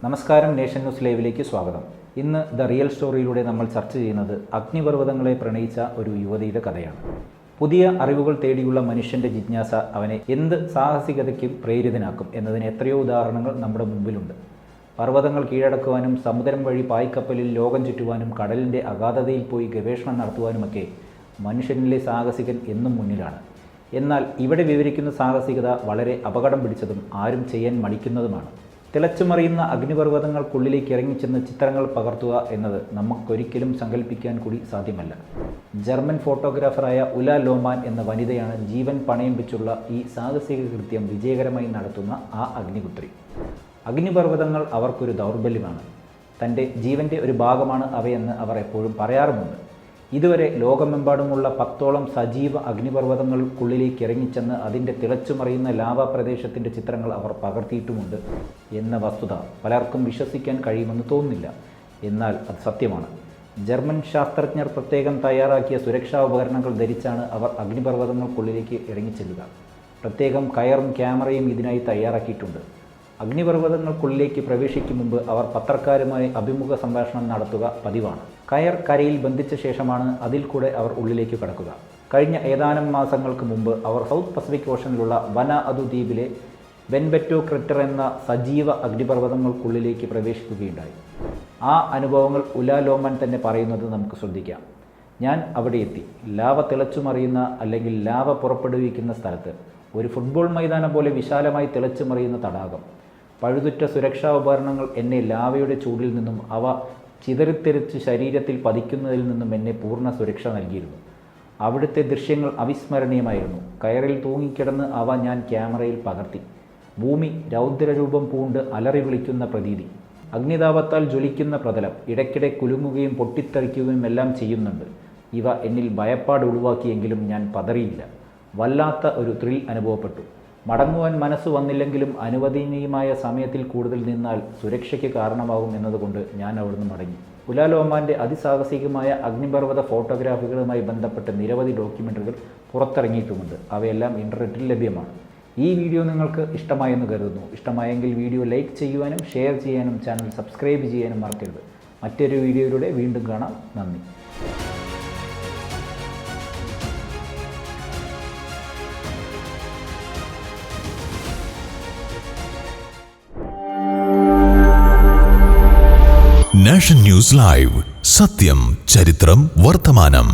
നമസ്കാരം, nation news ലൈവിലേക്ക് സ്വാഗതം. ഇന്ന് ദ റിയൽ സ്റ്റോറിയിലൂടെ നമ്മൾ ചർച്ച ചെയ്യുന്നത് അഗ്നിപർവ്വതങ്ങളെ പ്രണയിച്ച ഒരു യുവതിയുടെ കഥയാണ്. പുതിയ അറിവുകൾ തേടിയുള്ള മനുഷ്യൻ്റെ ജിജ്ഞാസ അവനെ എന്ത് സാഹസികതയ്ക്കും പ്രേരിതനാക്കും എന്നതിന് എത്രയോ ഉദാഹരണങ്ങൾ നമ്മുടെ മുമ്പിലുണ്ട്. പർവ്വതങ്ങൾ കീഴടക്കുവാനും സമുദ്രം വഴി പായ്ക്കപ്പലിൽ ലോകം ചുറ്റുവാനും കടലിൻ്റെ അഗാധതയിൽ പോയി ഗവേഷണം നടത്തുവാനുമൊക്കെ മനുഷ്യനിലെ സാഹസികൻ എന്നും മുന്നിലാണ്. എന്നാൽ ഇവിടെ വിവരിക്കുന്ന സാഹസികത വളരെ അപകടം പിടിച്ചതും ആരും ചെയ്യാൻ മടിക്കുന്നതുമാണ്. തിളച്ചുമറിയുന്ന അഗ്നിപർവ്വതങ്ങൾക്കുള്ളിലേക്ക് ഇറങ്ങിച്ചെന്ന് ചിത്രങ്ങൾ പകർത്തുക എന്നത് നമുക്കൊരിക്കലും സങ്കല്പിക്കാൻ കൂടി സാധ്യമല്ല. ജർമ്മൻ ഫോട്ടോഗ്രാഫറായ ഉല ലോമാൻ എന്ന വനിതയാണ് ജീവൻ പണയം വെച്ചുള്ള ഈ സാഹസിക കൃത്യം വിജയകരമായി നടത്തുന്ന ആ അഗ്നിപുത്രി. അഗ്നിപർവ്വതങ്ങൾ അവർക്കൊരു ദൗർബല്യമാണ്. തൻ്റെ ജീവൻ്റെ ഒരു ഭാഗമാണ് അവയെന്ന് അവർ എപ്പോഴും പറയാറുമുണ്ട്. ഇതുവരെ ലോകമെമ്പാടുമുള്ള 10ഓളം സജീവ അഗ്നിപർവ്വതങ്ങൾക്കുള്ളിലേക്ക് ഇറങ്ങിച്ചെന്ന് അതിൻ്റെ തിളച്ചുമറിയുന്ന ലാവ പ്രദേശത്തിൻ്റെ ചിത്രങ്ങൾ അവർ പകർത്തിയിട്ടുമുണ്ട് എന്ന വസ്തുത പലർക്കും വിശ്വസിക്കാൻ കഴിയുമെന്ന് തോന്നുന്നില്ല. എന്നാൽ അത് സത്യമാണ്. ജർമ്മൻ ശാസ്ത്രജ്ഞർ പ്രത്യേകം തയ്യാറാക്കിയ സുരക്ഷാ ഉപകരണങ്ങൾ ധരിച്ചാണ് അവർ അഗ്നിപർവ്വതങ്ങൾക്കുള്ളിലേക്ക് ഇറങ്ങിച്ചെല്ലുക. പ്രത്യേകം കയറും ക്യാമറയും ഇതിനായി തയ്യാറാക്കിയിട്ടുണ്ട്. അഗ്നിപർവ്വതങ്ങൾക്കുള്ളിലേക്ക് പ്രവേശിക്കും മുമ്പ് അവർ പത്രക്കാരുമായി അഭിമുഖ സംഭാഷണം നടത്തുക പതിവാണ്. കയർ കരയിൽ ബന്ധിച്ച ശേഷമാണ് അതിൽ കൂടെ അവർ ഉള്ളിലേക്ക് കടക്കുക. കഴിഞ്ഞ ഏതാനും മാസങ്ങൾക്ക് മുമ്പ് അവർ സൗത്ത് പസഫിക് ഓഷനിലുള്ള വനാഅതു ദ്വീപിലെ വെൻബെറ്റോ ക്രെറ്റർ എന്ന സജീവ അഗ്നിപർവ്വതങ്ങൾക്കുള്ളിലേക്ക് പ്രവേശിക്കുകയുണ്ടായി. ആ അനുഭവങ്ങൾ ഉല ലോമാൻ തന്നെ പറയുന്നത് നമുക്ക് ശ്രദ്ധിക്കാം. ഞാൻ അവിടെ എത്തി. ലാവ തിളച്ചുമറിയുന്ന അല്ലെങ്കിൽ ലാവ പുറപ്പെടുവിക്കുന്ന സ്ഥലത്ത് ഒരു ഫുട്ബോൾ മൈതാനം പോലെ വിശാലമായി തിളച്ചുമറിയുന്ന തടാകം. പഴുതുറ്റ സുരക്ഷാ ഉപകരണങ്ങൾ എന്നെ ലാവയുടെ ചൂടിൽ നിന്നും അവ ചിതറിത്തെറിച്ച് ശരീരത്തിൽ പതിക്കുന്നതിൽ നിന്നും എന്നെ പൂർണ്ണ സുരക്ഷ നൽകിയിരുന്നു. അവിടുത്തെ ദൃശ്യങ്ങൾ അവിസ്മരണീയമായിരുന്നു. കയറിൽ തൂങ്ങിക്കിടന്ന് അവ ഞാൻ ക്യാമറയിൽ പകർത്തി. ഭൂമി രൗദ്രരൂപം പൂണ്ട് അലറി വിളിക്കുന്ന പ്രതീതി. അഗ്നിതാപത്താൽ ജ്വലിക്കുന്ന പ്രതലം ഇടയ്ക്കിടെ കുലുങ്ങുകയും പൊട്ടിത്തെറിക്കുകയും എല്ലാം ചെയ്യുന്നുണ്ട്. ഇവ എന്നിൽ ഭയപ്പാട് ഒഴിവാക്കിയെങ്കിലും ഞാൻ പതറിയില്ല. വല്ലാത്ത ഒരു ത്രിൽ അനുഭവപ്പെട്ടു. മടങ്ങുവാൻ മനസ്സ് വന്നില്ലെങ്കിലും അനുവദനീയമായ സമയത്തിൽ കൂടുതൽ നിന്നാൽ സുരക്ഷയ്ക്ക് കാരണമാകും എന്നതുകൊണ്ട് ഞാൻ അവിടുന്ന് മടങ്ങി. ഉല ലോമാൻ്റെ അതിസാഹസികമായ അഗ്നിപർവ്വത ഫോട്ടോഗ്രാഫികളുമായി ബന്ധപ്പെട്ട നിരവധി ഡോക്യുമെൻ്ററികൾ പുറത്തിറങ്ങിയിട്ടുമുണ്ട്. അവയെല്ലാം ഇൻ്റർനെറ്റിൽ ലഭ്യമാണ്. ഈ വീഡിയോ നിങ്ങൾക്ക് ഇഷ്ടമായെന്ന് കരുതുന്നു. ഇഷ്ടമായെങ്കിൽ വീഡിയോ ലൈക്ക് ചെയ്യുവാനും ഷെയർ ചെയ്യാനും ചാനൽ സബ്സ്ക്രൈബ് ചെയ്യാനും മറക്കരുത്. മറ്റൊരു വീഡിയോയിലൂടെ വീണ്ടും കാണാം. നന്ദി. നാഷൻ ന്യൂസ് ലൈവ്, സത്യം, ചരിത്രം, വർത്തമാനം.